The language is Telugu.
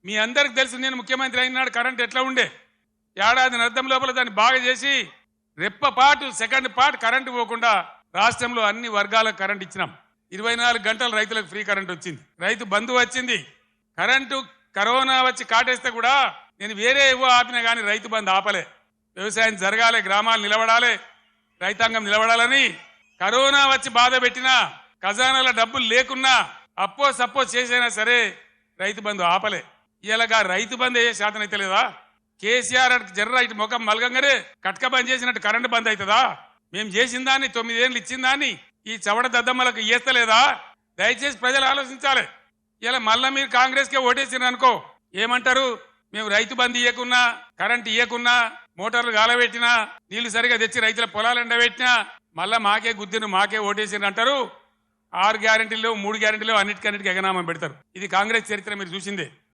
మీ అందరికి తెలుసు నేను ముఖ్యమంత్రి అయినాడు కరెంట్ ఎట్లా ఉండే ఏడాది అర్థం లోపల దాన్ని బాగా చేసి రెప్పపాటు సెకండ్ పార్ట్ కరెంటు పోకుండా రాష్ట్రంలో అన్ని వర్గాలకు కరెంట్ ఇచ్చినాం 24 గంటలు రైతులకు ఫ్రీ కరెంట్ వచ్చింది రైతు బంధు వచ్చింది కరెంటు కరోనా వచ్చి కాటేస్తే కూడా నేను వేరే ఏవో ఆపినా కానీ రైతు బంధు ఆపలే వ్యవసాయం జరగాలి గ్రామాలు నిలబడాలి రైతాంగం నిలబడాలని కరోనా వచ్చి బాధ పెట్టినా ఖజానాల డబ్బులు లేకున్నా అప్పో సప్పో చేసైనా సరే రైతు బంధు ఆపలే ఇలాగా రైతు బంధు అయ్యే శాతం అయితే లేదా కేసీఆర్ జర్ర ఇటు ముఖం మలగంగానే కట్క బంద్ చేసినట్టు కరెంటు బంద్ అవుతుందా మేము చేసిన దాన్ని 9 ఏళ్ళు ఇచ్చిన దాన్ని ఈ చవడ దద్దమ్మలకు ఇయ్యస్తలేదా దయచేసి ప్రజలు ఆలోచించాలి ఇలా మళ్ళా మీరు కాంగ్రెస్కే ఓటేసినారు అనుకో ఏమంటారు మేము రైతు బంధు ఇయ్యకున్నా కరెంట్ ఇయ్యకున్నా మోటార్లు గాలబెట్టినా నీళ్లు సరిగా తెచ్చి రైతుల పొలాలు ఎండబెట్టినా మళ్ళా మాకే గుద్దిను మాకే ఓటేసినారు అంటారు 6 గ్యారెంటీలు 3 గ్యారెంటీలు అన్నిటికన్నిటికీ ఎగనామం పెడతారు ఇది కాంగ్రెస్ చరిత్ర మీరు చూసిందే